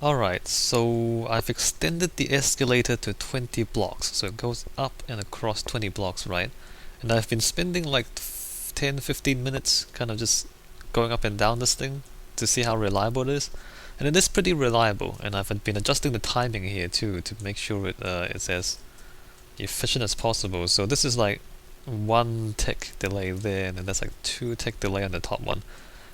Alright, so I've extended the escalator to 20 blocks, so it goes up and across 20 blocks, right? And I've been spending like 10-15 minutes kind of just going up and down this thing to see how reliable it is. And it is pretty reliable, and I've been adjusting the timing here too to make sure it's as efficient as possible. So this is like 1 tick delay there, and then that's like 2 tick delay on the top one.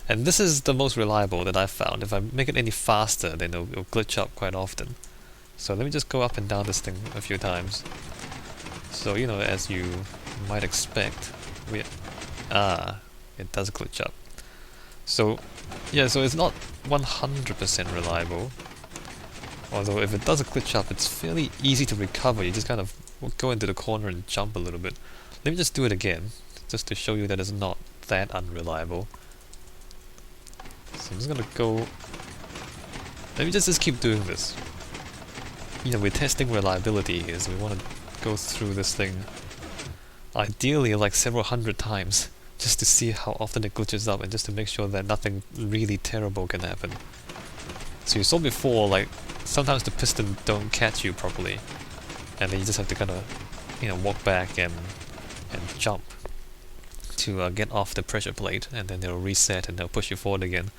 And this is the most reliable that I've found. If I make it any faster, then it'll glitch up quite often. So let me just go up and down this thing a few times. So, as you might expect, we it does glitch up. So, yeah, so it's not 100% reliable. Although if it does glitch up, it's fairly easy to recover. You just kind of go into the corner and jump a little bit. Let me just do it again, just to show you that it's not that unreliable. So I'm just gonna go... Let me just keep doing this. We're testing reliability here, so we want to go through this thing ideally like several hundred times, just to see how often it glitches up and just to make sure that nothing really terrible can happen. So you saw before, like, sometimes the piston don't catch you properly, and then you just have to kind of, walk back and jump to get off the pressure plate, and then they'll reset and they'll push you forward again.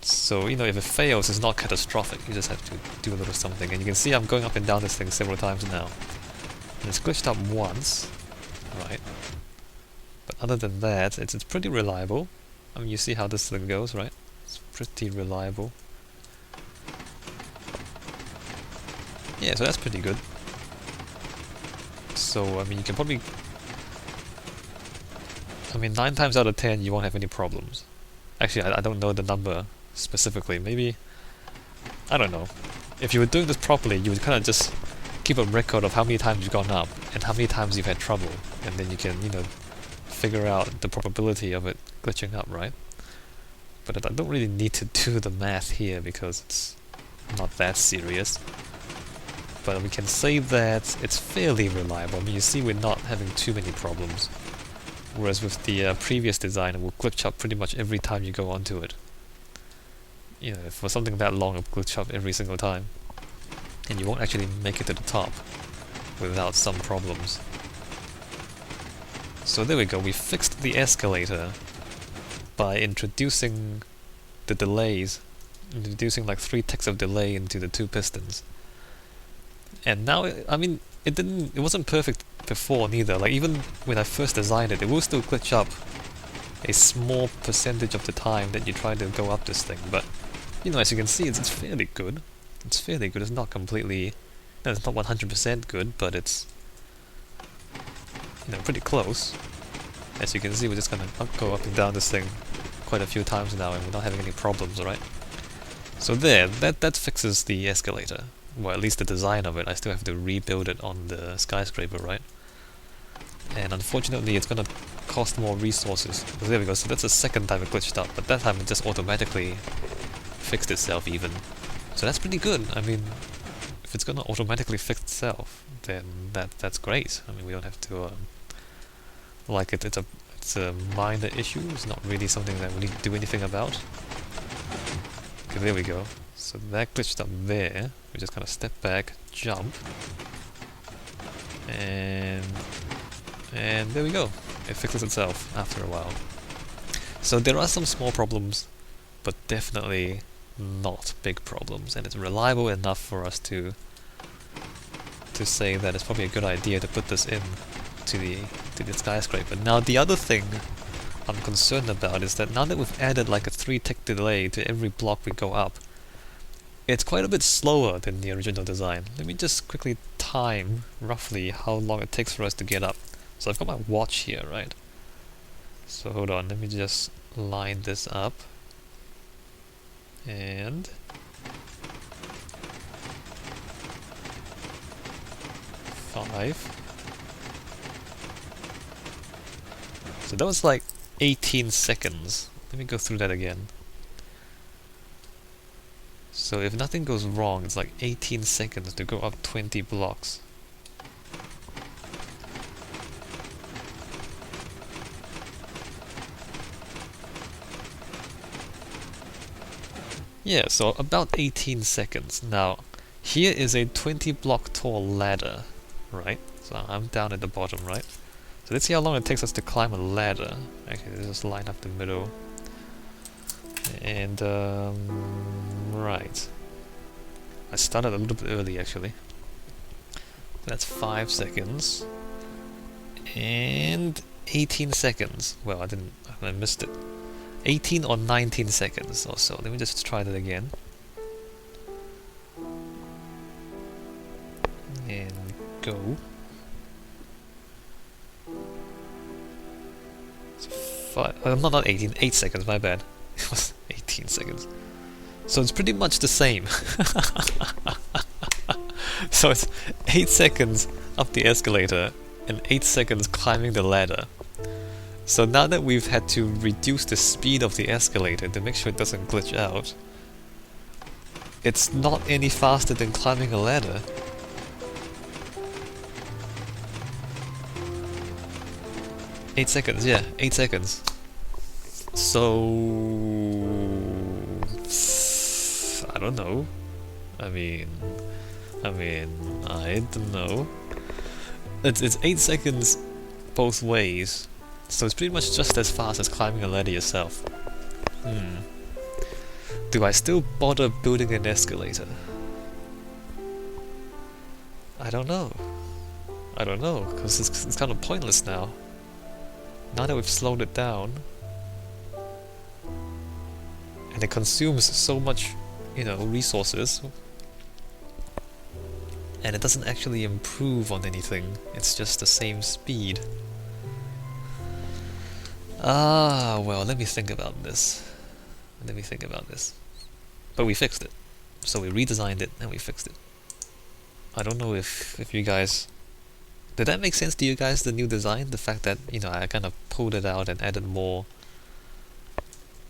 So, if it fails, it's not catastrophic. You just have to do a little something. And you can see I'm going up and down this thing several times now. And it's glitched up once, right? But other than that, it's pretty reliable. I mean, you see how this thing goes, right? It's pretty reliable. Yeah, so that's pretty good. So, I mean, you can probably... 9 times out of 10, you won't have any problems. Actually, I don't know the number specifically. Maybe... I don't know. If you were doing this properly, you would kind of just keep a record of how many times you've gone up and how many times you've had trouble. And then you can, figure out the probability of it glitching up, right? But I don't really need to do the math here because it's not that serious. But we can say that it's fairly reliable. I mean, you see we're not having too many problems. Whereas with the previous design, it will glitch up pretty much every time you go onto it. For something that long, it'll glitch up every single time. And you won't actually make it to the top without some problems. So there we go, we fixed the escalator by introducing the delays, introducing like 3 ticks of delay into the 2 pistons. And now, it wasn't perfect before neither. Like, even when I first designed it, it will still glitch up a small percentage of the time that you try to go up this thing. But, as you can see, it's fairly good. It's fairly good. It's not completely... No, it's not 100% good, but it's... pretty close. As you can see, we're just gonna go up and down this thing quite a few times now, and we're not having any problems, right? So there, that fixes the escalator. Well, at least the design of it. I still have to rebuild it on the skyscraper, right? And unfortunately, it's gonna cost more resources. So there we go. So that's the second time it glitched up, but that time it just automatically fixed itself even. So that's pretty good. I mean, if it's gonna automatically fix itself, then that's great. I mean, we don't have to like it. It's a minor issue. It's not really something that we need to do anything about. Okay, there we go. So that glitched up there. We just kind of step back, jump, and there we go. It fixes itself after a while. So there are some small problems, but definitely not big problems, and it's reliable enough for us to say that it's probably a good idea to put this in to the skyscraper. Now the other thing I'm concerned about is that now that we've added like a 3-tick delay to every block we go up, it's quite a bit slower than the original design. Let me just quickly time roughly how long it takes for us to get up. So I've got my watch here, right? So hold on, let me just line this up. And... five. So that was like 18 seconds. Let me go through that again. So if nothing goes wrong, it's like 18 seconds to go up 20 blocks. Yeah, so about 18 seconds. Now, here is a 20 block tall ladder, right? So I'm down at the bottom, right? So let's see how long it takes us to climb a ladder. Okay, let's just line up the middle. And, right. I started a little bit early, actually. That's 5 seconds. And 18 seconds. Well, I missed it. 18 or 19 seconds or so. Let me just try that again. And go. Not 18, 8 seconds, my bad. It was 18 seconds. So it's pretty much the same. So it's 8 seconds up the escalator and 8 seconds climbing the ladder. So now that we've had to reduce the speed of the escalator to make sure it doesn't glitch out, it's not any faster than climbing a ladder. Eight seconds, yeah, 8 seconds. So I don't know. I don't know. It's 8 seconds both ways, so it's pretty much just as fast as climbing a ladder yourself. Do I still bother building an escalator? I don't know. Because it's kind of pointless now. Now that we've slowed it down, and it consumes so much, resources, and it doesn't actually improve on anything, it's just the same speed. Well, let me think about this. But we fixed it. So we redesigned it and we fixed it. I don't know if you guys... Did that make sense to you guys, the new design? The fact that, I kind of pulled it out and added more...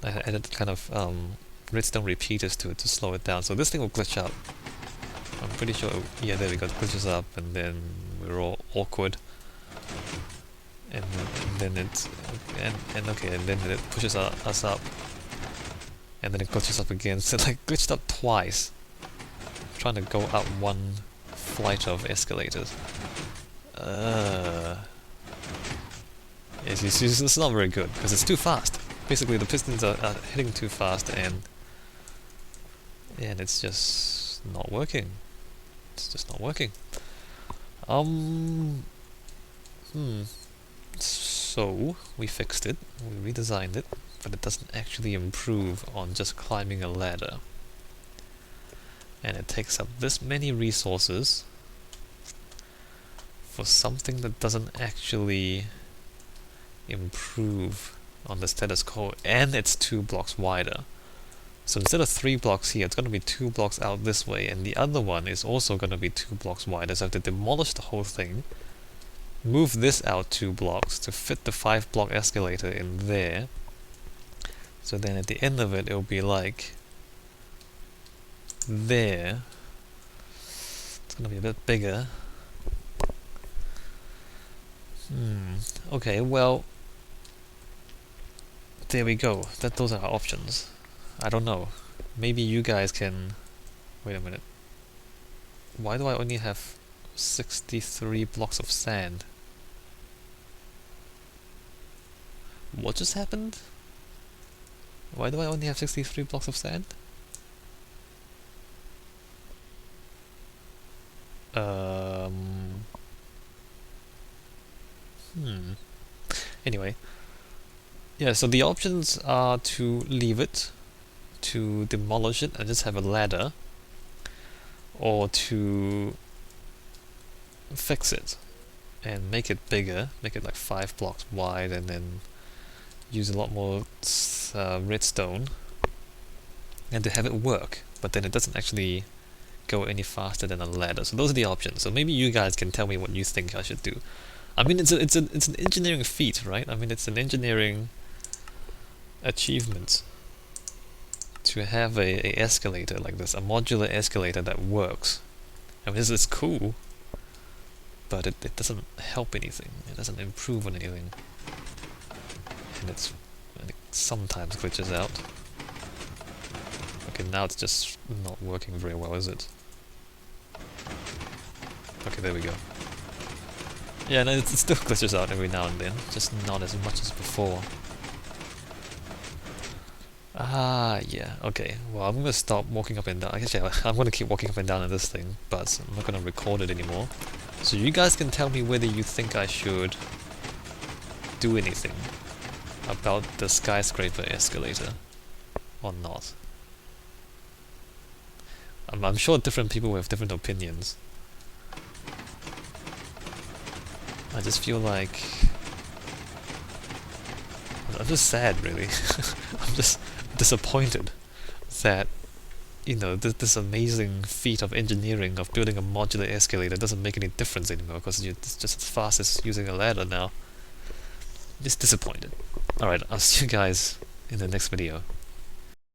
I added kind of redstone repeaters to it to slow it down. So this thing will glitch out. I'm pretty sure... Yeah, there we go. It glitches up and then we're all awkward. And then it... And then it pushes us up. And then it glitches up again. So it glitched up twice. I'm trying to go up one flight of escalators. It's not very good because it's too fast. Basically, the pistons are hitting too fast, and it's just not working. So we fixed it. We redesigned it, but it doesn't actually improve on just climbing a ladder. And it takes up this many resources for something that doesn't actually improve on the status quo, and it's 2 blocks wider. So instead of 3 blocks here, it's going to be 2 blocks out this way, and the other one is also going to be 2 blocks wider. So I have to demolish the whole thing, move this out 2 blocks to fit the 5 block escalator in there. So then at the end of it, it'll be like there. It's going to be a bit bigger. Okay, well, there we go. Those are our options. I don't know. Maybe you guys can... Wait a minute. Why do I only have 63 blocks of sand? What just happened? Why do I only have 63 blocks of sand? Anyway. Yeah, so the options are to leave it, to demolish it and just have a ladder, or to fix it and make it bigger, make it like 5 blocks wide, and then use a lot more redstone, and to have it work, but then it doesn't actually go any faster than a ladder. So those are the options. So maybe you guys can tell me what you think I should do. I mean, it's an engineering feat, right? I mean, it's an engineering achievement to have a escalator like this, a modular escalator that works. I mean, it's cool, but it doesn't help anything. It doesn't improve on anything, and it sometimes glitches out Okay, now it's just not working very well, is it? Okay, there we go. Yeah, no, it still glitches out every now and then, just not as much as before. Ah, yeah, okay. Well, I'm gonna stop walking up and down. Actually, I'm gonna keep walking up and down in this thing, but I'm not gonna record it anymore. So you guys can tell me whether you think I should do anything about the skyscraper escalator or not. I'm sure different people will have different opinions. I just feel like I'm just sad, really. I'm just disappointed that, you know, this amazing feat of engineering of building a modular escalator doesn't make any difference anymore because it's just as fast as using a ladder now. Just disappointed. Alright, I'll see you guys in the next video.